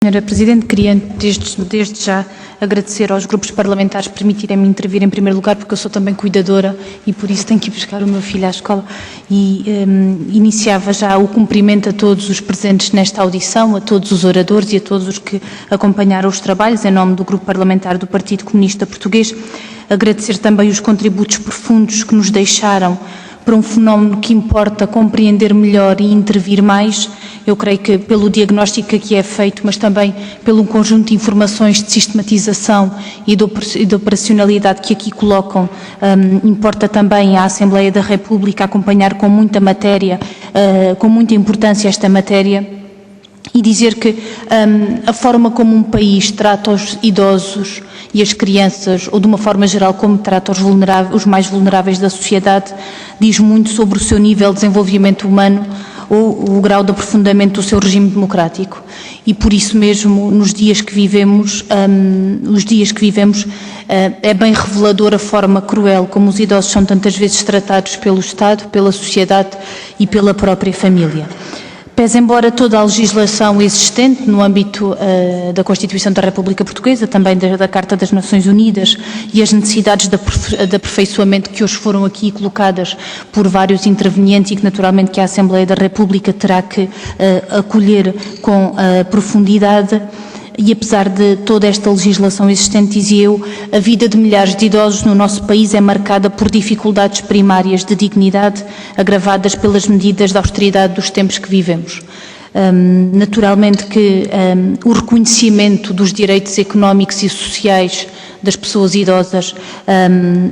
Senhora Presidente, queria desde já agradecer aos grupos parlamentares por permitirem-me intervir em primeiro lugar, porque eu sou também cuidadora e por isso tenho que ir buscar o meu filho à escola, e iniciava já o cumprimento a todos os presentes nesta audição, a todos os oradores e a todos os que acompanharam os trabalhos, em nome do Grupo Parlamentar do Partido Comunista Português. Agradecer também os contributos profundos que nos deixaram para um fenómeno que importa compreender melhor e intervir mais. Eu creio que pelo diagnóstico que aqui é feito, mas também pelo conjunto de informações de sistematização e de operacionalidade que aqui colocam, importa também à Assembleia da República acompanhar com muita matéria, com muita importância esta matéria, e dizer que a forma como um país trata os idosos e as crianças, ou de uma forma geral como trata os mais vulneráveis da sociedade, diz muito sobre o seu nível de desenvolvimento humano ou o grau de aprofundamento do seu regime democrático. E por isso mesmo, nos dias que vivemos, é bem revelador a forma cruel como os idosos são tantas vezes tratados pelo Estado, pela sociedade e pela própria família. Pese embora toda a legislação existente no âmbito da Constituição da República Portuguesa, também da Carta das Nações Unidas, e as necessidades de aperfeiçoamento que hoje foram aqui colocadas por vários intervenientes e que naturalmente que a Assembleia da República terá que acolher com profundidade, e apesar de toda esta legislação existente, dizia eu, a vida de milhares de idosos no nosso país é marcada por dificuldades primárias de dignidade, agravadas pelas medidas de austeridade dos tempos que vivemos. Naturalmente que o reconhecimento dos direitos económicos e sociais das pessoas idosas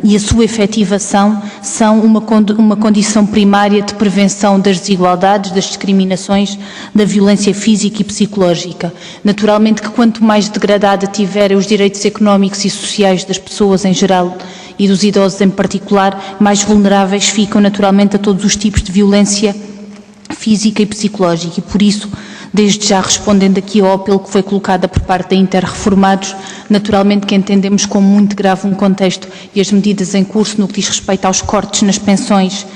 e a sua efetivação são uma condição primária de prevenção das desigualdades, das discriminações, da violência física e psicológica. Naturalmente que quanto mais degradada tiverem os direitos económicos e sociais das pessoas em geral e dos idosos em particular, mais vulneráveis ficam naturalmente a todos os tipos de violência física e psicológica, e por isso, desde já respondendo aqui ao apelo que foi colocado por parte da Interreformados, naturalmente que entendemos como muito grave um contexto e as medidas em curso no que diz respeito aos cortes nas pensões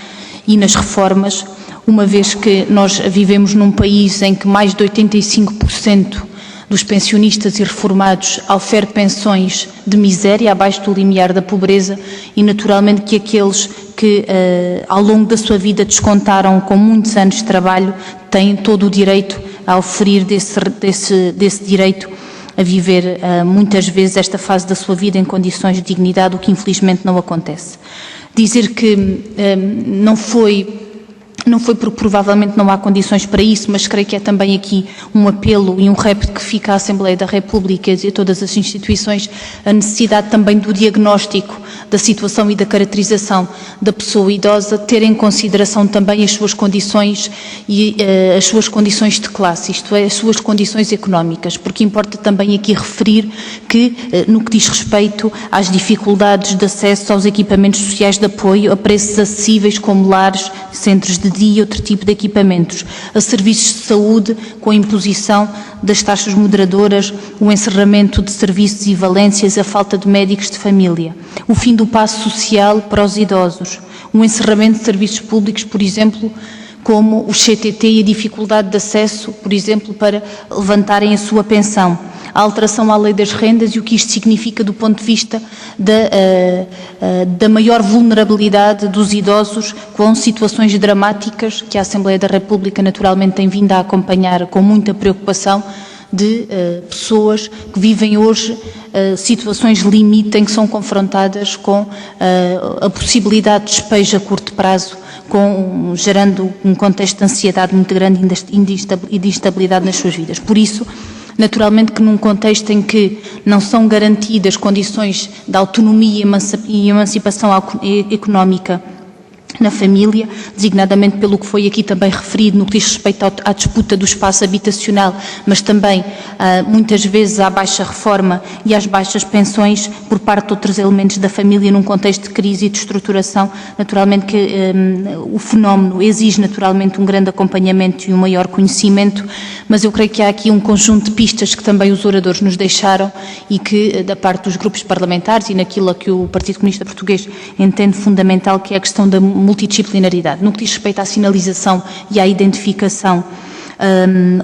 e nas reformas, uma vez que nós vivemos num país em que mais de 85% dos pensionistas e reformados oferem pensões de miséria, abaixo do limiar da pobreza, e naturalmente que aqueles que ao longo da sua vida descontaram com muitos anos de trabalho têm todo o direito a oferir desse direito a viver muitas vezes esta fase da sua vida em condições de dignidade, o que infelizmente não acontece. Dizer que não foi porque provavelmente não há condições para isso, mas creio que é também aqui um apelo e um repto que fica à Assembleia da República e a todas as instituições, a necessidade também do diagnóstico da situação e da caracterização da pessoa idosa, ter em consideração também as suas condições e as suas condições de classe, isto é, as suas condições económicas, porque importa também aqui referir que, no que diz respeito às dificuldades de acesso aos equipamentos sociais de apoio a preços acessíveis como lares, centros de dia e outro tipo de equipamentos, a serviços de saúde com a imposição das taxas moderadoras, o encerramento de serviços e valências, a falta de médicos de família, o fim do passo social para os idosos, o encerramento de serviços públicos, por exemplo, como o CTT e a dificuldade de acesso, por exemplo, para levantarem a sua pensão, a alteração à lei das rendas e o que isto significa do ponto de vista da maior vulnerabilidade dos idosos com situações dramáticas que a Assembleia da República naturalmente tem vindo a acompanhar com muita preocupação, de pessoas que vivem hoje situações limite em que são confrontadas com a possibilidade de despejo a curto prazo, gerando um contexto de ansiedade muito grande e de instabilidade nas suas vidas. Por isso, naturalmente que num contexto em que não são garantidas condições de autonomia e emancipação económica na família, designadamente pelo que foi aqui também referido no que diz respeito à disputa do espaço habitacional, mas também muitas vezes à baixa reforma e às baixas pensões por parte de outros elementos da família num contexto de crise e de estruturação, naturalmente que o fenómeno exige naturalmente um grande acompanhamento e um maior conhecimento, mas eu creio que há aqui um conjunto de pistas que também os oradores nos deixaram e que da parte dos grupos parlamentares e naquilo que o Partido Comunista Português entende fundamental, que é a questão da multidisciplinaridade. No que diz respeito à sinalização e à identificação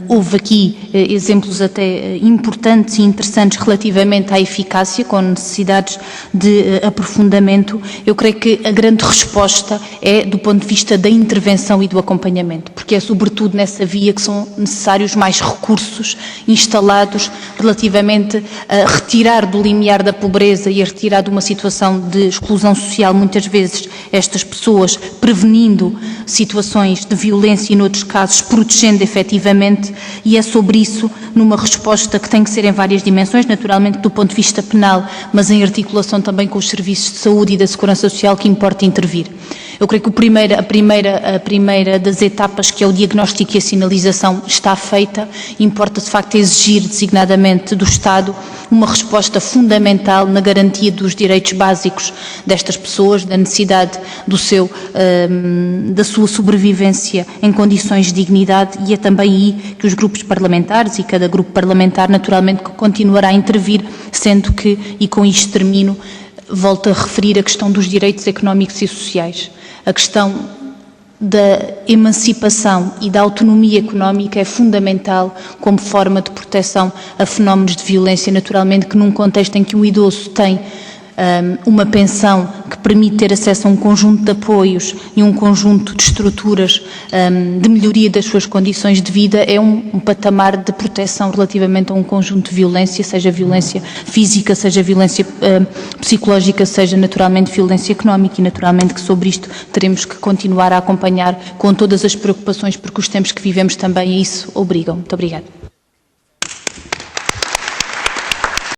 Houve aqui exemplos até importantes e interessantes relativamente à eficácia, com necessidades de aprofundamento. Eu creio que a grande resposta é do ponto de vista da intervenção e do acompanhamento, porque é sobretudo nessa via que são necessários mais recursos instalados relativamente a retirar do limiar da pobreza e a retirar de uma situação de exclusão social, muitas vezes, estas pessoas, prevenindo situações de violência e, noutros casos, protegendo efetivamente, e é sobre isso, numa resposta que tem que ser em várias dimensões, naturalmente do ponto de vista penal, mas em articulação também com os serviços de saúde e da segurança social, que importa intervir. Eu creio que a primeira das etapas, que é o diagnóstico e a sinalização, está feita. Importa, de facto, exigir designadamente do Estado uma resposta fundamental na garantia dos direitos básicos destas pessoas, da necessidade da sua sobrevivência em condições de dignidade, e é também aí que os grupos parlamentares e cada grupo parlamentar, naturalmente, continuará a intervir, sendo que, e com isto termino, volto a referir a questão dos direitos económicos e sociais. A questão da emancipação e da autonomia económica é fundamental como forma de proteção a fenómenos de violência, naturalmente que num contexto em que um idoso tem uma pensão que permite ter acesso a um conjunto de apoios e um conjunto de estruturas de melhoria das suas condições de vida, é um patamar de proteção relativamente a um conjunto de violência, seja violência física, seja violência psicológica, seja naturalmente violência económica, e naturalmente que sobre isto teremos que continuar a acompanhar com todas as preocupações, porque os tempos que vivemos também a isso obrigam. Muito obrigada.